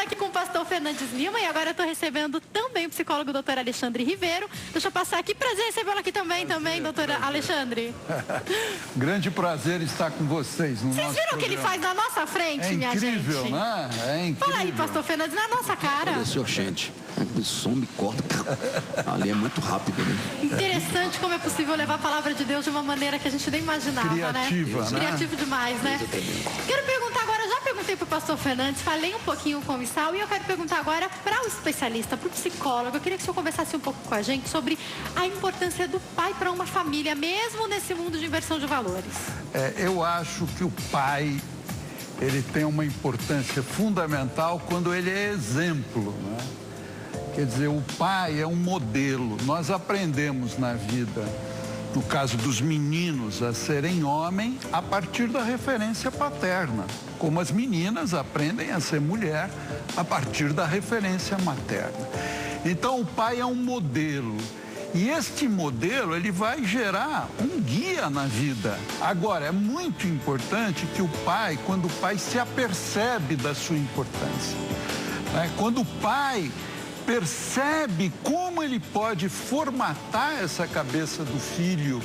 aqui com o pastor Fernandes Lima e agora eu estou recebendo também o psicólogo doutor Alexandre Ribeiro. Deixa eu passar aqui, prazer recebê-lo aqui também, doutor Alexandre. Grande prazer estar com vocês no Vocês nosso viram o que ele programa. faz na nossa frente, minha gente? É incrível, né? É incrível. Fala aí, pastor Fernandes, na nossa cara. Olha, senhor, gente, o som me corta. Ali é muito rápido, né? Interessante como é possível levar a palavra de Deus de uma maneira que a gente nem imaginava, Criativa, né? Criativo demais, né? Quero perguntar agora, já perguntei para o pastor Fernandes, falei um pouquinho com o Missal e eu quero perguntar agora para o especialista, para o psicólogo. Eu queria que o senhor conversasse um pouco com a gente sobre a importância do pai para uma família, mesmo nesse mundo de inversão de valores. Eu acho que o pai, ele tem uma importância fundamental quando ele é exemplo, né? Quer dizer, o pai é um modelo. Nós aprendemos na vida, no caso dos meninos, a serem homem a partir da referência paterna, como as meninas aprendem a ser mulher a partir da referência materna. Então, o pai é um modelo. E este modelo, ele vai gerar um guia na vida. Agora, é muito importante que o pai, quando o pai se apercebe da sua importância, né? Quando o pai percebe como ele pode formatar essa cabeça do filho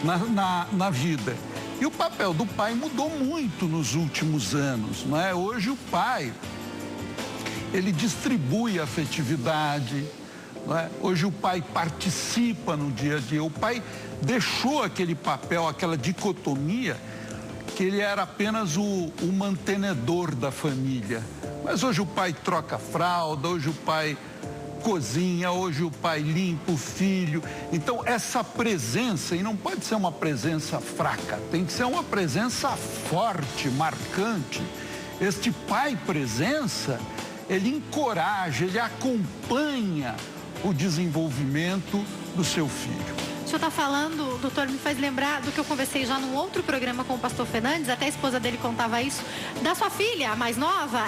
na vida. E o papel do pai mudou muito nos últimos anos, né? Hoje o pai, ele distribui afetividade, né? Hoje o pai participa no dia a dia. O pai deixou aquele papel, aquela dicotomia, que ele era apenas o mantenedor da família. Mas hoje o pai troca fralda, hoje o pai cozinha, hoje o pai limpa o filho. Então essa presença, e não pode ser uma presença fraca, tem que ser uma presença forte, marcante. Este pai presença, ele encoraja, ele acompanha o desenvolvimento do seu filho. O senhor está falando, doutor, me faz lembrar do que eu conversei já num outro programa com o pastor Fernandes, até a esposa dele contava isso, da sua filha, a mais nova.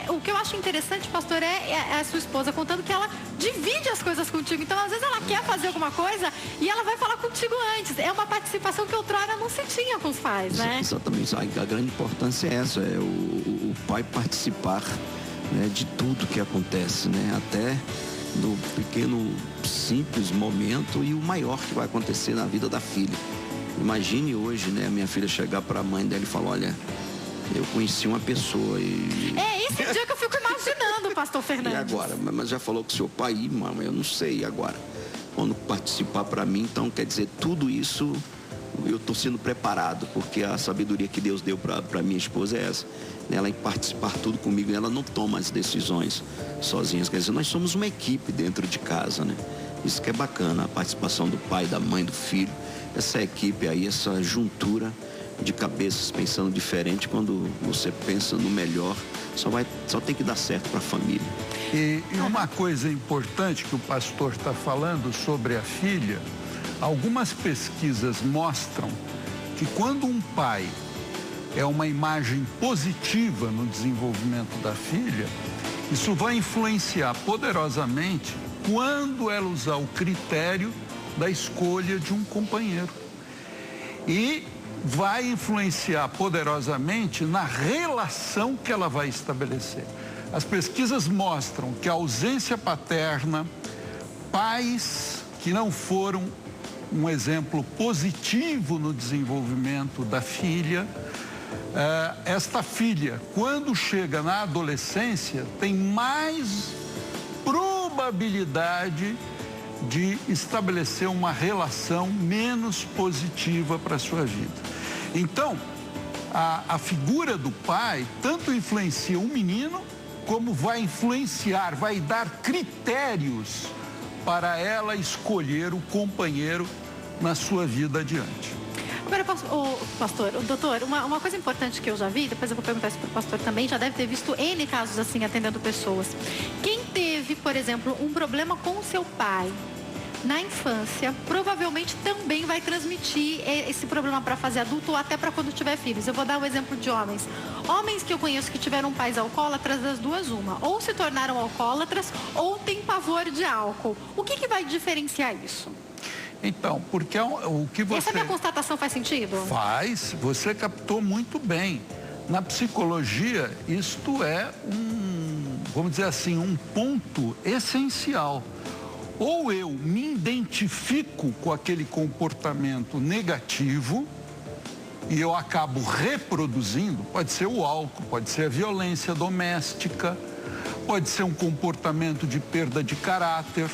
O que eu acho interessante, pastor, é a sua esposa contando que ela divide as coisas contigo. Então, às vezes, ela quer fazer alguma coisa e ela vai falar contigo antes. É uma participação que outrora não se tinha com os pais, né? Exatamente. A grande importância é essa, é o pai participar, né, de tudo que acontece, né? Até do pequeno, simples momento e o maior que vai acontecer na vida da filha. Imagine hoje, né, a minha filha chegar para a mãe dela e falar: olha, eu conheci uma pessoa e... É esse dia que eu fico imaginando, pastor Fernandes. E agora? Mas já falou com seu pai? Ih, mamãe, eu não sei, e agora? Quando participar para mim, então, quer dizer, tudo isso eu estou sendo preparado, porque a sabedoria que Deus deu para minha esposa é essa. Ela em participar tudo comigo, ela não toma as decisões sozinha. Quer dizer, nós somos uma equipe dentro de casa, né? Isso que é bacana, a participação do pai, da mãe, do filho. Essa equipe aí, essa juntura de cabeças pensando diferente. Quando você pensa no melhor, só tem que dar certo para a família. E uma coisa importante que o pastor está falando sobre a filha, algumas pesquisas mostram que quando um pai é uma imagem positiva no desenvolvimento da filha, isso vai influenciar poderosamente quando ela usar o critério da escolha de um companheiro. E vai influenciar poderosamente na relação que ela vai estabelecer. As pesquisas mostram que a ausência paterna, pais que não foram um exemplo positivo no desenvolvimento da filha, esta filha, quando chega na adolescência, tem mais probabilidade de estabelecer uma relação menos positiva para a sua vida. Então, a figura do pai tanto influencia o menino, como vai influenciar, vai dar critérios para ela escolher o companheiro na sua vida adiante. Agora, doutor, uma coisa importante que eu já vi, depois eu vou perguntar isso para o pastor também, já deve ter visto N casos assim, atendendo pessoas. Quem teve, por exemplo, um problema com o seu pai na infância, provavelmente também vai transmitir esse problema para a fase adulta ou até para quando tiver filhos. Eu vou dar o exemplo de homens. Homens que eu conheço que tiveram pais alcoólatras, das duas uma. Ou se tornaram alcoólatras ou têm pavor de álcool. O que vai diferenciar isso? Então, porque o que você... Essa minha constatação faz sentido? Faz, você captou muito bem. Na psicologia, isto é vamos dizer assim, um ponto essencial. Ou eu me identifico com aquele comportamento negativo e eu acabo reproduzindo, pode ser o álcool, pode ser a violência doméstica, pode ser um comportamento de perda de caráter.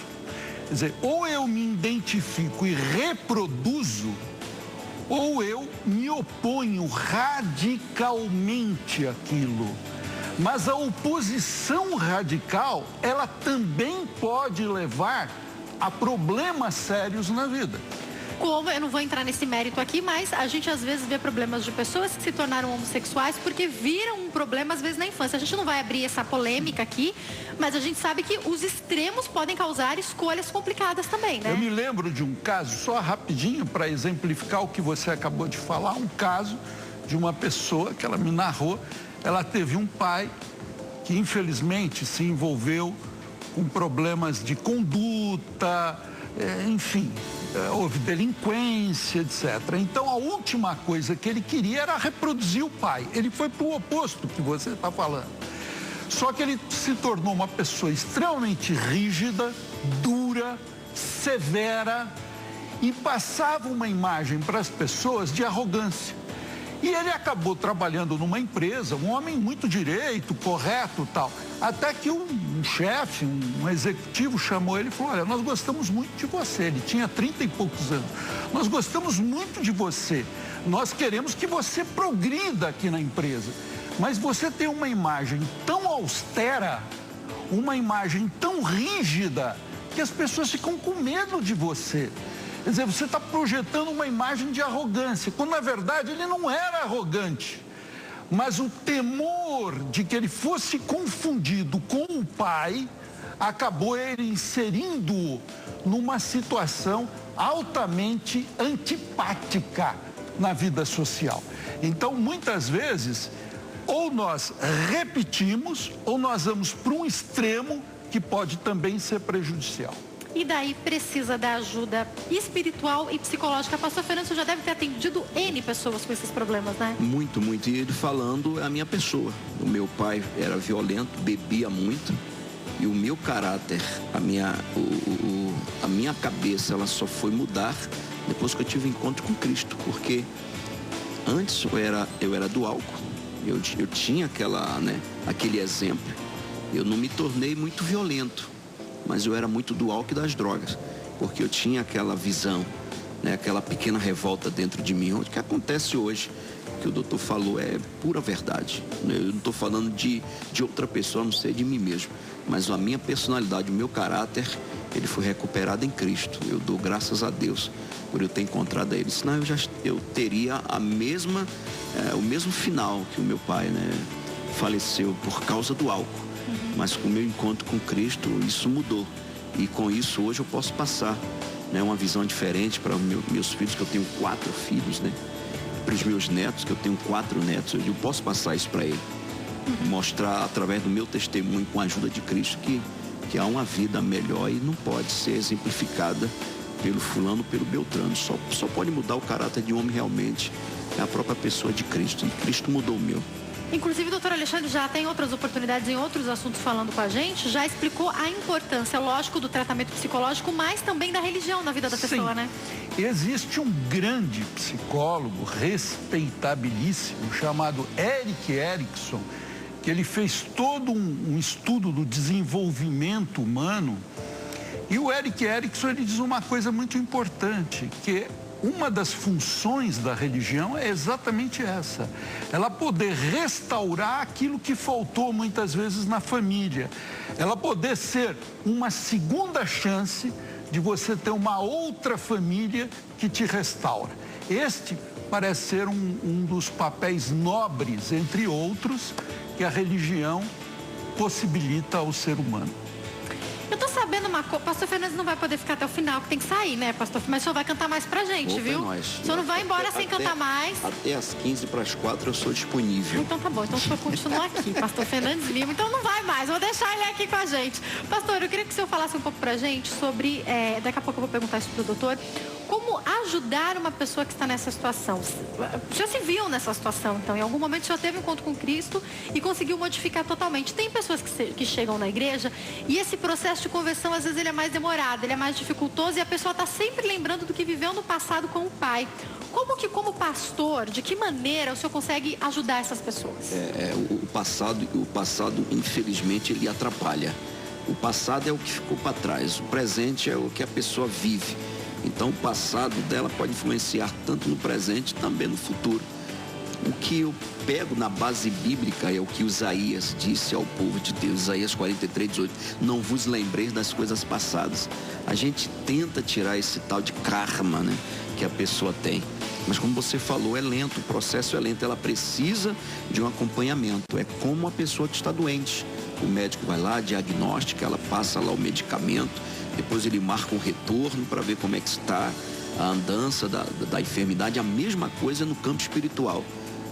Quer dizer, ou eu me identifico e reproduzo, ou eu me oponho radicalmente àquilo. Mas a oposição radical, ela também pode levar a problemas sérios na vida. Como, eu não vou entrar nesse mérito aqui, mas a gente às vezes vê problemas de pessoas que se tornaram homossexuais porque viram um problema às vezes na infância. A gente não vai abrir essa polêmica aqui, mas a gente sabe que os extremos podem causar escolhas complicadas também, né? Eu me lembro de um caso, só rapidinho para exemplificar o que você acabou de falar, um caso de uma pessoa que ela me narrou. Ela teve um pai que infelizmente se envolveu com problemas de conduta, enfim, houve delinquência, etc. Então a última coisa que ele queria era reproduzir o pai. Ele foi para o oposto que você está falando. Só que ele se tornou uma pessoa extremamente rígida, dura, severa e passava uma imagem para as pessoas de arrogância. E ele acabou trabalhando numa empresa, um homem muito direito, correto e tal. Até que um chefe, um executivo chamou ele e falou, olha, nós gostamos muito de você. Ele tinha 30 e poucos anos. Nós gostamos muito de você. Nós queremos que você progrida aqui na empresa. Mas você tem uma imagem tão austera, uma imagem tão rígida, que as pessoas ficam com medo de você. Quer dizer, você está projetando uma imagem de arrogância, quando na verdade ele não era arrogante. Mas o temor de que ele fosse confundido com o pai, acabou ele inserindo-o numa situação altamente antipática na vida social. Então, muitas vezes, ou nós repetimos, ou nós vamos para um extremo que pode também ser prejudicial. E daí precisa da ajuda espiritual e psicológica. Pastor Fernando, você já deve ter atendido N pessoas com esses problemas, né? Muito, muito. E ele falando é a minha pessoa. O meu pai era violento, bebia muito. E o meu caráter, a minha cabeça, ela só foi mudar depois que eu tive encontro com Cristo. Porque antes eu era do álcool. Eu tinha aquele exemplo. Eu não me tornei muito violento. Mas eu era muito do álcool e das drogas, porque eu tinha aquela visão, né, aquela pequena revolta dentro de mim. O que acontece hoje, que o doutor falou, é pura verdade. Eu não estou falando de outra pessoa, a não ser de mim mesmo, mas a minha personalidade, o meu caráter, ele foi recuperado em Cristo. Eu dou graças a Deus por eu ter encontrado ele. Senão eu teria o mesmo final que o meu pai, né, faleceu por causa do álcool. Mas com o meu encontro com Cristo, isso mudou. E com isso, hoje eu posso passar, né, uma visão diferente para os meus filhos, que eu tenho 4 filhos, né? Para os meus netos, que eu tenho 4 netos. Eu posso passar isso para ele. Mostrar, através do meu testemunho, com a ajuda de Cristo, que há uma vida melhor e não pode ser exemplificada pelo fulano, pelo Beltrano. Só pode mudar o caráter de um homem realmente. É a própria pessoa de Cristo. E Cristo mudou o meu. Inclusive, o doutor Alexandre já tem outras oportunidades em outros assuntos falando com a gente, já explicou a importância, lógico, do tratamento psicológico, mas também da religião na vida da pessoa, né? Existe um grande psicólogo respeitabilíssimo chamado Erik Erikson, que ele fez todo um estudo do desenvolvimento humano. E o Erik Erikson, ele diz uma coisa muito importante, que uma das funções da religião é exatamente essa. Ela poder restaurar aquilo que faltou muitas vezes na família. Ela poder ser uma segunda chance de você ter uma outra família que te restaura. Este parece ser um dos papéis nobres, entre outros, que a religião possibilita ao ser humano. Eu tô sabendo uma coisa, pastor Fernandes não vai poder ficar até o final, que tem que sair, né, pastor? Mas o senhor vai cantar mais pra gente, viu? O senhor não vai embora sem cantar mais. Até às 15:45 eu sou disponível. Então tá bom, então o senhor continua aqui, pastor Fernandes Lima, então não vai mais, vou deixar ele aqui com a gente. Pastor, eu queria que o senhor falasse um pouco pra gente sobre, daqui a pouco eu vou perguntar isso pro doutor, como ajudar uma pessoa que está nessa situação. Já se viu nessa situação, então, em algum momento já teve um encontro com Cristo e conseguiu modificar totalmente. Tem pessoas que chegam na igreja e esse processo de conversão, às vezes, ele é mais demorado, ele é mais dificultoso e a pessoa está sempre lembrando do que viveu no passado com o pai. Como que, como pastor, de que maneira o senhor consegue ajudar essas pessoas? O passado, infelizmente, ele atrapalha. O passado é o que ficou para trás, o presente é o que a pessoa vive. Então, o passado dela pode influenciar tanto no presente, também no futuro. O que eu pego na base bíblica é o que Isaías disse ao povo de Deus, Isaías 43:18, não vos lembreis das coisas passadas. A gente tenta tirar esse tal de karma, né, que a pessoa tem. Mas como você falou, é lento, o processo é lento, ela precisa de um acompanhamento. É como a pessoa que está doente. O médico vai lá, diagnostica, ela passa lá o medicamento, depois ele marca um retorno para ver como é que está a andança da enfermidade. A mesma coisa no campo espiritual.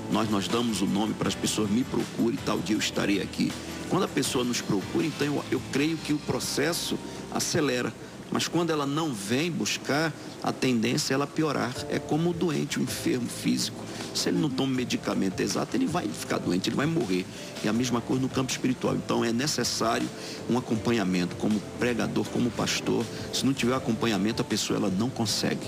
Nós damos o nome para as pessoas, me procurem, tal dia eu estarei aqui. Quando a pessoa nos procura, então eu creio que o processo acelera. Mas quando ela não vem buscar, a tendência é ela piorar. É como o doente, o enfermo físico. Se ele não toma o medicamento exato, ele vai ficar doente, ele vai morrer. E a mesma coisa no campo espiritual. Então é necessário um acompanhamento como pregador, como pastor. Se não tiver acompanhamento, a pessoa ela não consegue.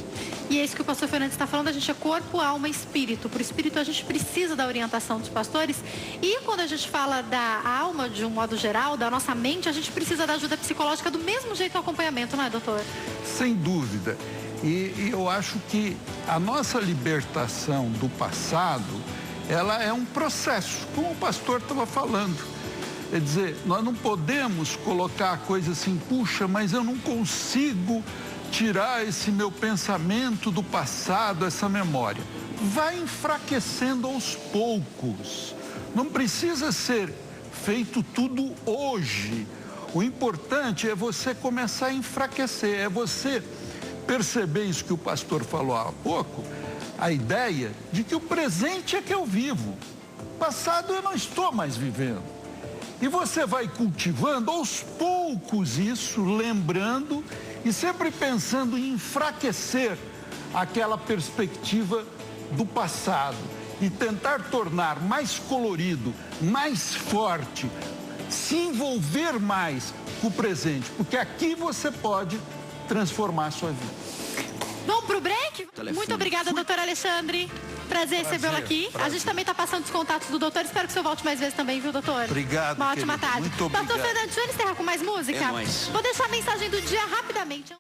E é isso que o pastor Fernandes está falando, a gente é corpo, alma e espírito. Por espírito a gente precisa da orientação dos pastores. E quando a gente fala da alma, de um modo geral, da nossa mente, a gente precisa da ajuda psicológica do mesmo jeito do acompanhamento, não é, doutor? Sem dúvida. E eu acho que a nossa libertação do passado, ela é um processo, como o pastor estava falando. Quer dizer, nós não podemos colocar a coisa assim, puxa, mas eu não consigo tirar esse meu pensamento do passado, essa memória. Vai enfraquecendo aos poucos. Não precisa ser feito tudo hoje. O importante é você começar a enfraquecer, é você perceber isso que o pastor falou há pouco, a ideia de que o presente é que eu vivo. O passado eu não estou mais vivendo. E você vai cultivando aos poucos isso, lembrando e sempre pensando em enfraquecer aquela perspectiva do passado e tentar tornar mais colorido, mais forte, se envolver mais com o presente, porque aqui você pode transformar a sua vida. Vamos pro break? Muito obrigada, doutor Alexandre. Prazer recebê-lo aqui. Prazer. A gente também está passando os contatos do doutor. Espero que o senhor volte mais vezes também, viu, doutor? Obrigado, Uma ótima querido. tarde. Muito obrigado. Pastor Fernandes, deixa eu encerrar com mais música? É nóis. Vou deixar a mensagem do dia rapidamente.